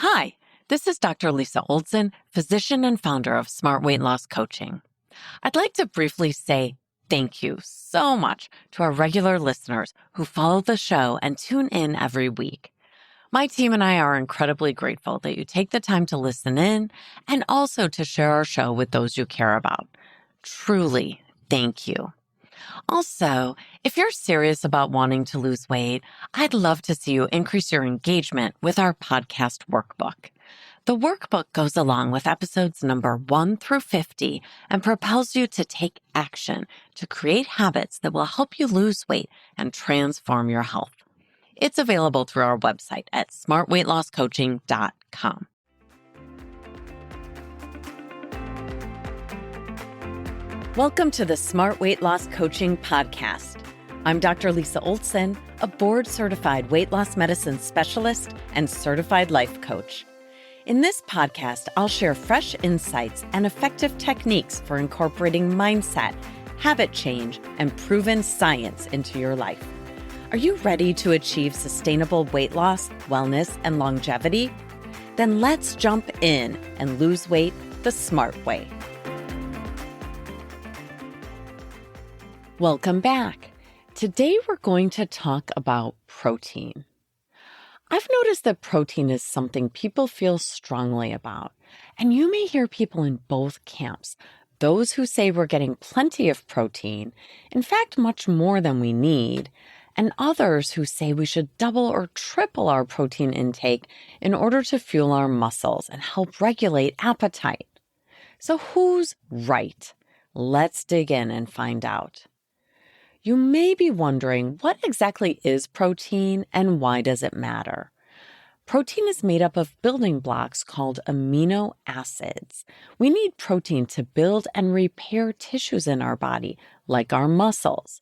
Hi, this is Dr. Lisa Oldson, physician and founder of Smart Weight Loss Coaching. I'd like to briefly say thank you so much to our regular listeners who follow the show and tune in every week. My team and I are incredibly grateful that you take the time to listen in and also to share our show with those you care about. Truly, thank you. Also, if you're serious about wanting to lose weight, I'd love to see you increase your engagement with our podcast workbook. The workbook goes along with episodes number 1 through 50 and propels you to take action to create habits that will help you lose weight and transform your health. It's available through our website at smartweightlosscoaching.com. Welcome to the Smart Weight Loss Coaching Podcast. I'm Dr. Lisa Oldson, a board-certified weight loss medicine specialist and certified life coach. In this podcast, I'll share fresh insights and effective techniques for incorporating mindset, habit change, and proven science into your life. Are you ready to achieve sustainable weight loss, wellness, and longevity? Then let's jump in and lose weight the smart way. Welcome back. Today we're going to talk about protein. I've noticed that protein is something people feel strongly about, and you may hear people in both camps. Those who say we're getting plenty of protein, in fact, much more than we need, and others who say we should double or triple our protein intake in order to fuel our muscles and help regulate appetite. So who's right? Let's dig in and find out. You may be wondering, what exactly is protein and why does it matter? Protein is made up of building blocks called amino acids. We need protein to build and repair tissues in our body, like our muscles.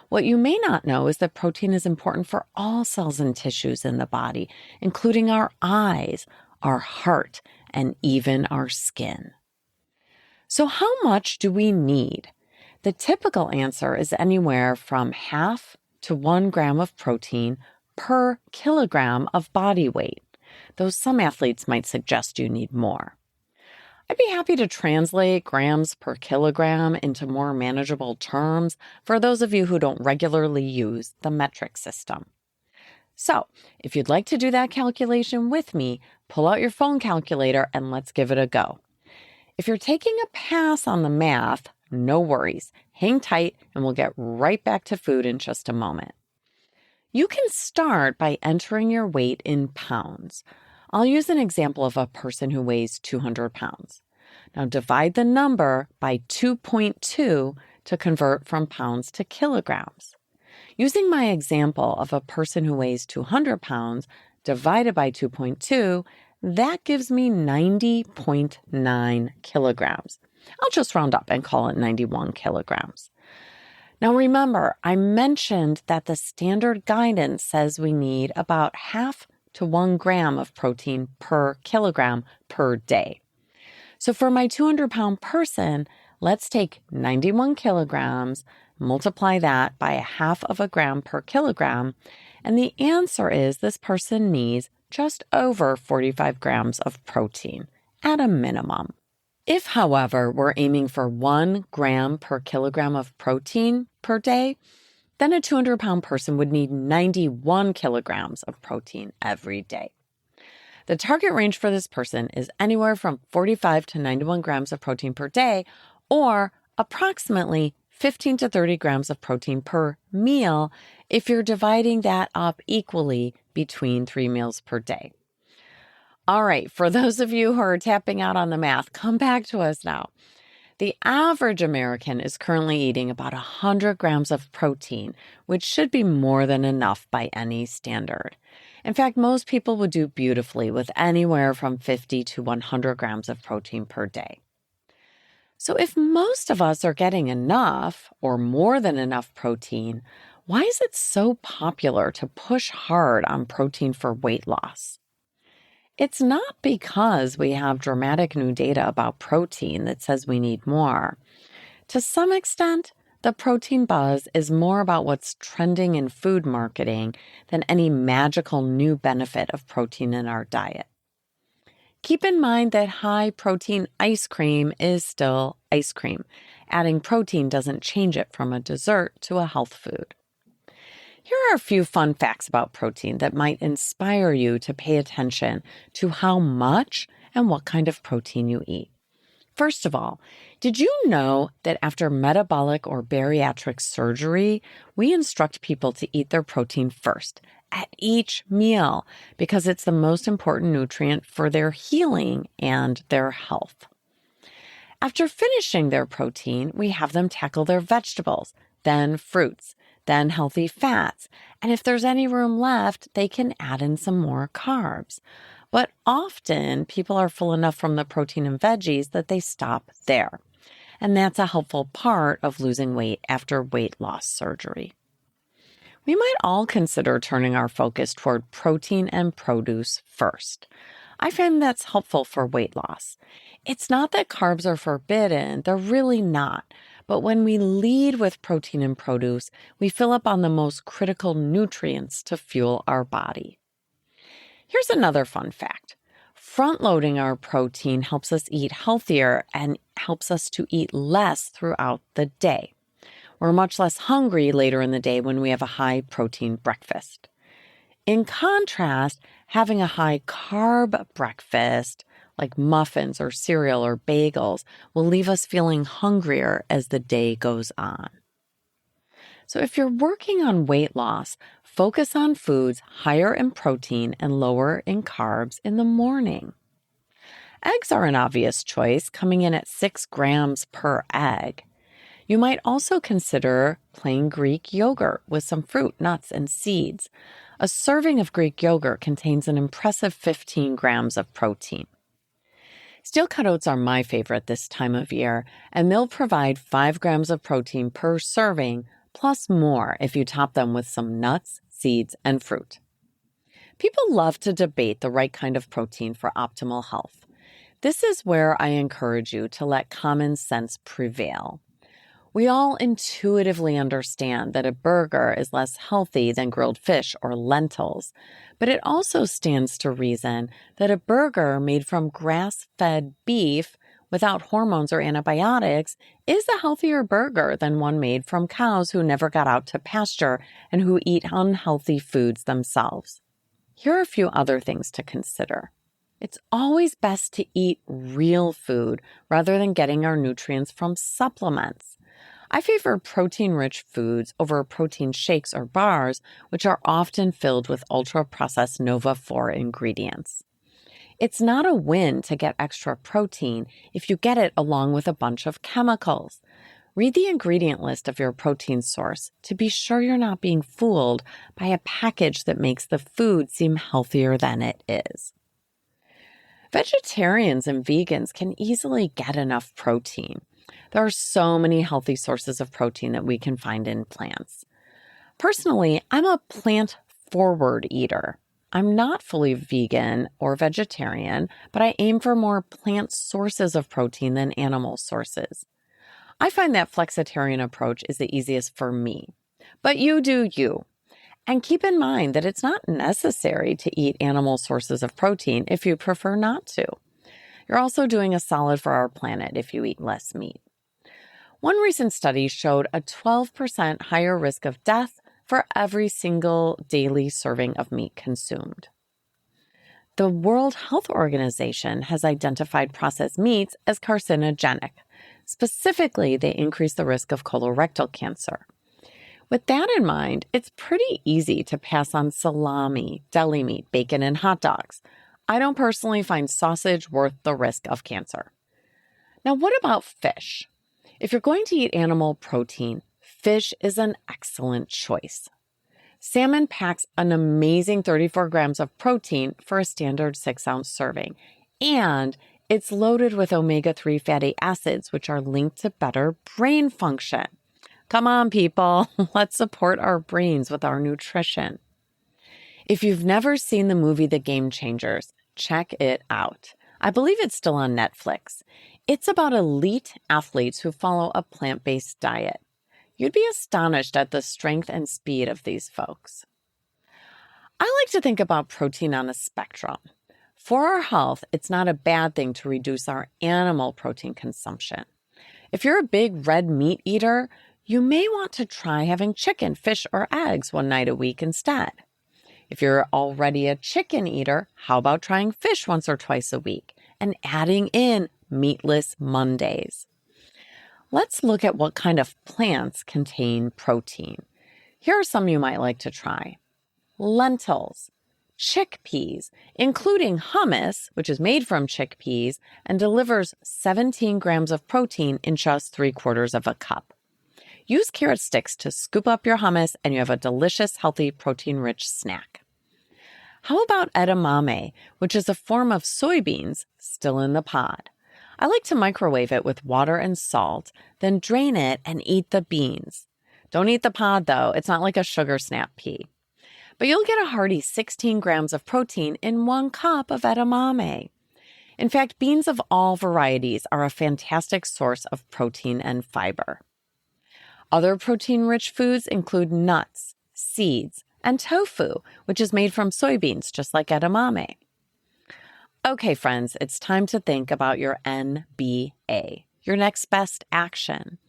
What you may not know is that protein is important for all cells and tissues in the body, including our eyes, our heart, and even our skin. So how much do we need? The typical answer is anywhere from 0.5 to 1 gram of protein per kilogram of body weight, though some athletes might suggest you need more. I'd be happy to translate grams per kilogram into more manageable terms for those of you who don't regularly use the metric system. So, if you'd like to do that calculation with me, pull out your phone calculator and let's give it a go. If you're taking a pass on the math, no worries. Hang tight and we'll get right back to food in just a moment. You can start by entering your weight in pounds. I'll use an example of a person who weighs 200 pounds. Now divide the number by 2.2 to convert from pounds to kilograms. Using my example of a person who weighs 200 pounds divided by 2.2, that gives me 90.9 kilograms. I'll just round up and call it 91 kilograms. Now remember, I mentioned that the standard guidance says we need about 0.5 to 1 gram of protein per kilogram per day. So for my 200-pound person, let's take 91 kilograms, multiply that by 0.5 gram per kilogram, and the answer is this person needs just over 45 grams of protein at a minimum. If, however, we're aiming for 1 gram per kilogram of protein per day, then a 200-pound person would need 91 kilograms of protein every day. The target range for this person is anywhere from 45 to 91 grams of protein per day, or approximately 15 to 30 grams of protein per meal if you're dividing that up equally between 3 meals per day. All right, for those of you who are tapping out on the math, come back to us now. The average American is currently eating about 100 grams of protein, which should be more than enough by any standard. In fact, most people would do beautifully with anywhere from 50 to 100 grams of protein per day. So if most of us are getting enough or more than enough protein, why is it so popular to push hard on protein for weight loss? It's not because we have dramatic new data about protein that says we need more. To some extent, the protein buzz is more about what's trending in food marketing than any magical new benefit of protein in our diet. Keep in mind that high-protein ice cream is still ice cream. Adding protein doesn't change it from a dessert to a health food. Here are a few fun facts about protein that might inspire you to pay attention to how much and what kind of protein you eat. First of all, did you know that after metabolic or bariatric surgery, we instruct people to eat their protein first at each meal because it's the most important nutrient for their healing and their health? After finishing their protein, we have them tackle their vegetables, then fruits, then healthy fats, and if there's any room left, they can add in some more carbs. But often, people are full enough from the protein and veggies that they stop there. And that's a helpful part of losing weight after weight loss surgery. We might all consider turning our focus toward protein and produce first. I find that's helpful for weight loss. It's not that carbs are forbidden, they're really not. But when we lead with protein and produce, we fill up on the most critical nutrients to fuel our body. Here's another fun fact. Front-loading our protein helps us eat healthier and helps us to eat less throughout the day. We're much less hungry later in the day when we have a high-protein breakfast. In contrast, having a high-carb breakfast, like muffins or cereal or bagels, will leave us feeling hungrier as the day goes on. So if you're working on weight loss, focus on foods higher in protein and lower in carbs in the morning. Eggs are an obvious choice, coming in at 6 grams per egg. You might also consider plain Greek yogurt with some fruit, nuts, and seeds. A serving of Greek yogurt contains an impressive 15 grams of protein. Steel-cut oats are my favorite this time of year, and they'll provide 5 grams of protein per serving, plus more if you top them with some nuts, seeds, and fruit. People love to debate the right kind of protein for optimal health. This is where I encourage you to let common sense prevail. We all intuitively understand that a burger is less healthy than grilled fish or lentils, but it also stands to reason that a burger made from grass-fed beef without hormones or antibiotics is a healthier burger than one made from cows who never got out to pasture and who eat unhealthy foods themselves. Here are a few other things to consider. It's always best to eat real food rather than getting our nutrients from supplements. I favor protein-rich foods over protein shakes or bars, which are often filled with ultra-processed Nova-4 ingredients. It's not a win to get extra protein if you get it along with a bunch of chemicals. Read the ingredient list of your protein source to be sure you're not being fooled by a package that makes the food seem healthier than it is. Vegetarians and vegans can easily get enough protein. There are so many healthy sources of protein that we can find in plants. Personally, I'm a plant-forward eater. I'm not fully vegan or vegetarian, but I aim for more plant sources of protein than animal sources. I find that flexitarian approach is the easiest for me. But you do you. And keep in mind that it's not necessary to eat animal sources of protein if you prefer not to. You're also doing a solid for our planet if you eat less meat. One recent study showed a 12% higher risk of death for every single daily serving of meat consumed. The World Health Organization has identified processed meats as carcinogenic. Specifically, they increase the risk of colorectal cancer. With that in mind, it's pretty easy to pass on salami, deli meat, bacon, and hot dogs. I don't personally find sausage worth the risk of cancer. Now, what about fish? If you're going to eat animal protein, fish is an excellent choice. Salmon packs an amazing 34 grams of protein for a standard 6-ounce serving, and it's loaded with omega-3 fatty acids, which are linked to better brain function. Come on, people, let's support our brains with our nutrition. If you've never seen the movie The Game Changers, check it out. I believe it's still on Netflix. It's about elite athletes who follow a plant-based diet. You'd be astonished at the strength and speed of these folks. I like to think about protein on a spectrum. For our health, it's not a bad thing to reduce our animal protein consumption. If you're a big red meat eater, you may want to try having chicken, fish, or eggs one night a week instead. If you're already a chicken eater, how about trying fish once or twice a week and adding in meatless Mondays? Let's look at what kind of plants contain protein. Here are some you might like to try. Lentils, chickpeas, including hummus, which is made from chickpeas and delivers 17 grams of protein in just 3/4 of a cup. Use carrot sticks to scoop up your hummus and you have a delicious, healthy, protein-rich snack. How about edamame, which is a form of soybeans still in the pod? I like to microwave it with water and salt, then drain it and eat the beans. Don't eat the pod, though. It's not like a sugar snap pea. But you'll get a hearty 16 grams of protein in 1 cup of edamame. In fact, beans of all varieties are a fantastic source of protein and fiber. Other protein-rich foods include nuts, seeds, and tofu, which is made from soybeans, just like edamame. Okay, friends, it's time to think about your NBA, your next best action.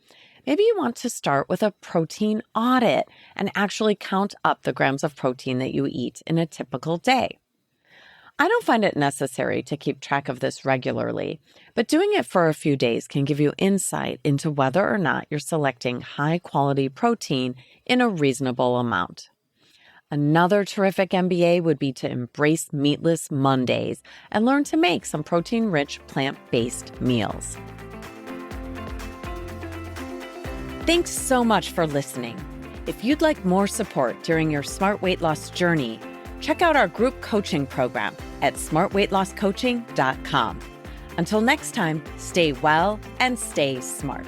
Maybe you want to start with a protein audit and actually count up the grams of protein that you eat in a typical day. I don't find it necessary to keep track of this regularly, but doing it for a few days can give you insight into whether or not you're selecting high-quality protein in a reasonable amount. Another terrific MBA would be to embrace meatless Mondays and learn to make some protein-rich plant-based meals. Thanks so much for listening. If you'd like more support during your smart weight loss journey, check out our group coaching program at smartweightlosscoaching.com. Until next time, stay well and stay smart.